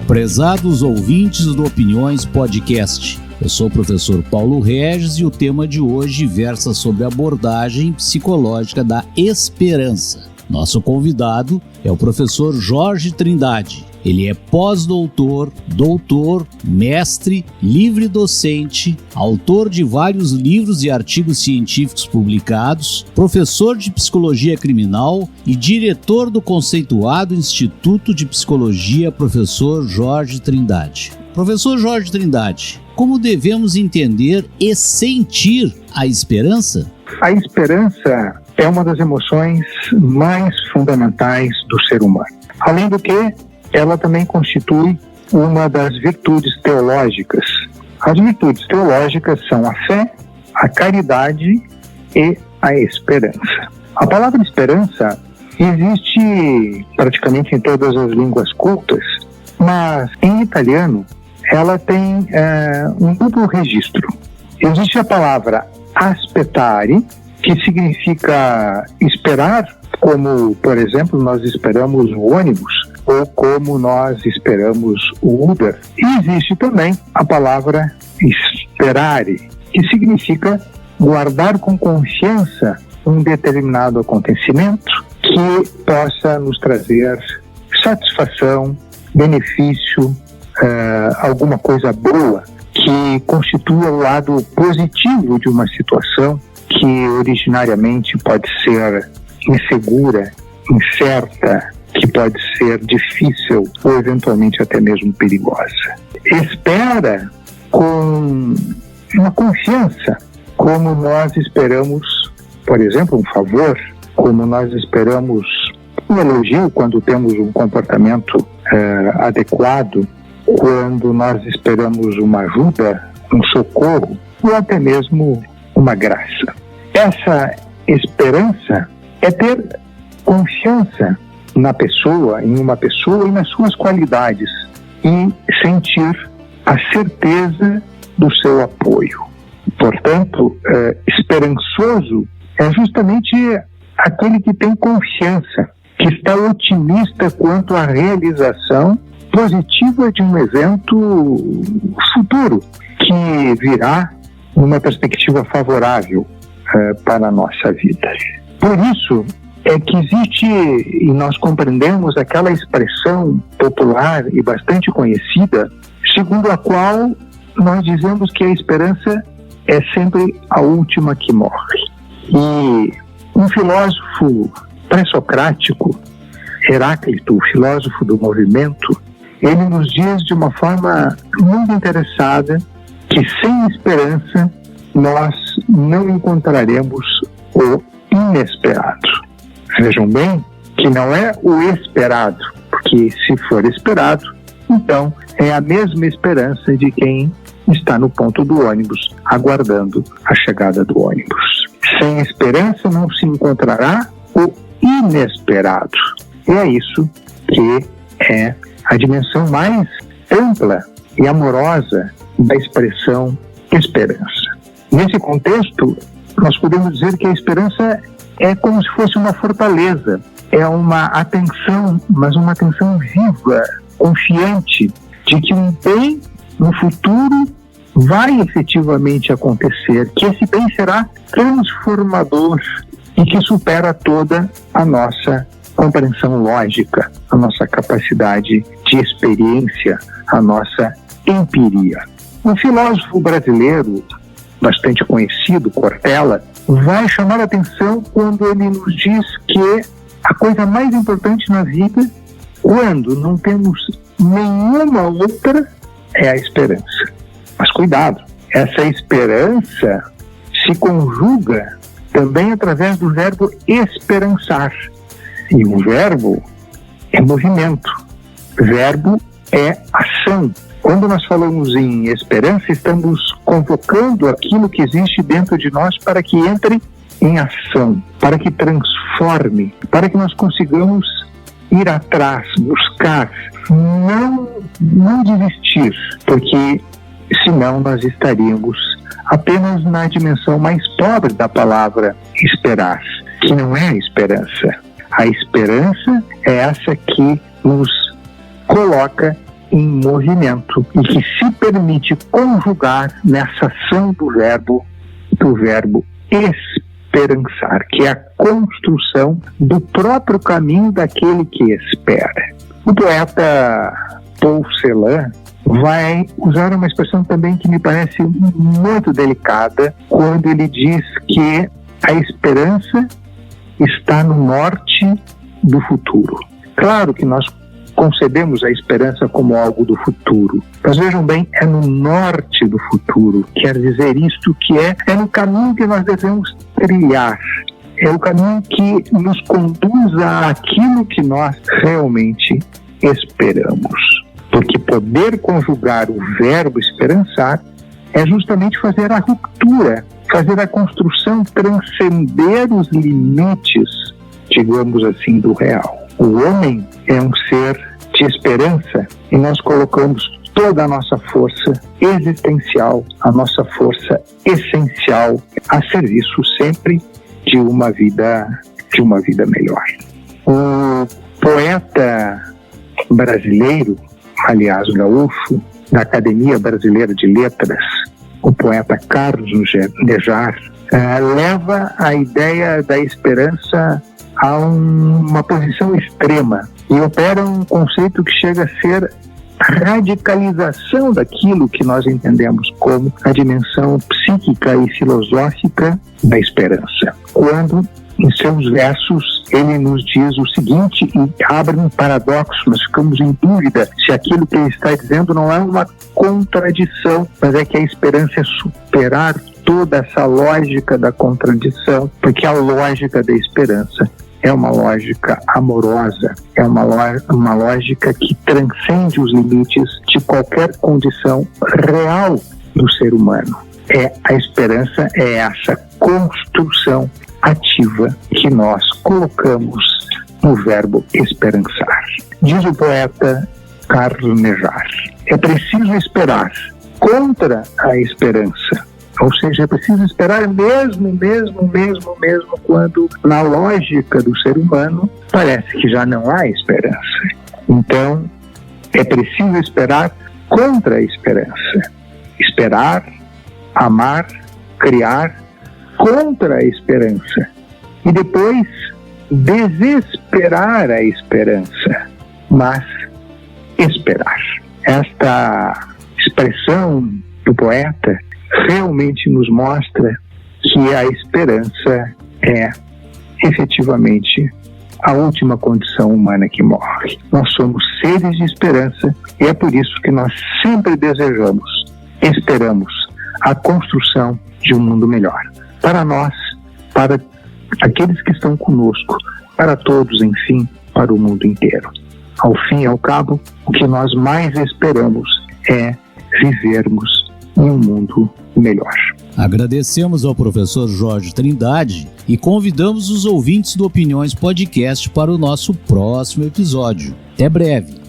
Prezados ouvintes do Opiniões Podcast, eu sou o professor Paulo Regis e o tema de hoje versa sobre a abordagem psicológica da esperança. Nosso convidado é o professor Jorge Trindade. Ele é pós-doutor, doutor, mestre, livre docente, autor de vários livros e artigos científicos publicados, professor de psicologia criminal e diretor do conceituado Instituto de Psicologia Professor Jorge Trindade. Professor Jorge Trindade, como devemos entender e sentir a esperança? A esperança é uma das emoções mais fundamentais do ser humano. Além do que, ela também constitui uma das virtudes teológicas. As virtudes teológicas são a fé, a caridade e a esperança. A palavra esperança existe praticamente em todas as línguas cultas, mas em italiano ela tem um duplo registro. Existe a palavra aspettare, que significa esperar, como, por exemplo, nós esperamos o ônibus, ou como nós esperamos o Uber. E existe também a palavra sperare, que significa guardar com confiança um determinado acontecimento que possa nos trazer satisfação, benefício, alguma coisa boa, que constitua o lado positivo de uma situação que originariamente pode ser insegura, incerta, que pode ser difícil ou eventualmente até mesmo perigosa. Espera com uma confiança, como nós esperamos, por exemplo, um favor, como nós esperamos um elogio quando temos um comportamento adequado, quando nós esperamos uma ajuda, um socorro ou até mesmo uma graça. Essa esperança é ter confiança na pessoa, em uma pessoa e nas suas qualidades, e sentir a certeza do seu apoio. Portanto, esperançoso é justamente aquele que tem confiança, que está otimista quanto à realização positiva de um evento futuro, que virá numa perspectiva favorável para a nossa vida. Por isso é que existe, e nós compreendemos aquela expressão popular e bastante conhecida, segundo a qual nós dizemos que a esperança é sempre a última que morre. E um filósofo pré-socrático, Heráclito, o filósofo do movimento, ele nos diz de uma forma muito interessada que sem esperança nós não encontraremos o inesperado. Vejam bem que não é o esperado, porque se for esperado, então é a mesma esperança de quem está no ponto do ônibus, aguardando a chegada do ônibus. Sem esperança não se encontrará o inesperado. E é isso que é a dimensão mais ampla e amorosa da expressão esperança. Nesse contexto, nós podemos dizer que a esperança é como se fosse uma fortaleza, é uma atenção, mas uma atenção viva, confiante, de que um bem no futuro vai efetivamente acontecer, que esse bem será transformador e que supera toda a nossa compreensão lógica, a nossa capacidade de experiência, a nossa empiria. Um filósofo brasileiro bastante conhecido, Cortella, vai chamar a atenção quando ele nos diz que a coisa mais importante na vida, quando não temos nenhuma outra, é a esperança. Mas cuidado, essa esperança se conjuga também através do verbo esperançar. E o verbo é movimento, verbo é ação. Quando nós falamos em esperança, estamos convocando aquilo que existe dentro de nós para que entre em ação, para que transforme, para que nós consigamos ir atrás, buscar, não desistir, porque senão nós estaríamos apenas na dimensão mais pobre da palavra esperar, que não é a esperança. A esperança é essa que nos coloca em movimento e que se permite conjugar nessa ação do verbo esperançar, que é a construção do próprio caminho daquele que espera. O poeta Paul Celan vai usar uma expressão também que me parece muito delicada quando ele diz que a esperança está no norte do futuro. Claro que nós concebemos a esperança como algo do futuro, mas vejam bem, é no norte do futuro. Quer dizer isto que é no caminho que nós devemos trilhar, é o caminho que nos conduz àquilo que nós realmente esperamos. Porque poder conjugar o verbo esperançar é justamente fazer a ruptura, fazer a construção transcender os limites, digamos assim, do real. O homem é um ser de esperança e nós colocamos toda a nossa força existencial, a nossa força essencial a serviço sempre de uma vida melhor. O poeta brasileiro, aliás gaúcho, da Academia Brasileira de Letras, o poeta Carlos Nejar, leva a ideia da esperança a uma posição extrema e opera um conceito que chega a ser a radicalização daquilo que nós entendemos como a dimensão psíquica e filosófica da esperança. Quando, em seus versos, ele nos diz o seguinte, e abre um paradoxo, nós ficamos em dúvida se aquilo que ele está dizendo não é uma contradição, mas é que a esperança é superar toda essa lógica da contradição, porque a lógica da esperança é uma lógica amorosa, é uma lógica que transcende os limites de qualquer condição real do ser humano. A esperança é essa construção ativa que nós colocamos no verbo esperançar. Diz o poeta Carlos Nejar, é preciso esperar contra a esperança. Ou seja, é preciso esperar mesmo quando, na lógica do ser humano, parece que já não há esperança. Então, é preciso esperar contra a esperança. Esperar, amar, criar contra a esperança. E depois, desesperar a esperança, mas esperar. Esta expressão do poeta realmente nos mostra que a esperança é efetivamente a última condição humana que morre. Nós somos seres de esperança e é por isso que nós sempre esperamos a construção de um mundo melhor. Para nós, para aqueles que estão conosco, para todos, enfim, para o mundo inteiro. Ao fim e ao cabo, o que nós mais esperamos é vivermos em um mundo melhor. Agradecemos ao professor Jorge Trindade e convidamos os ouvintes do Opiniões Podcast para o nosso próximo episódio. Até breve!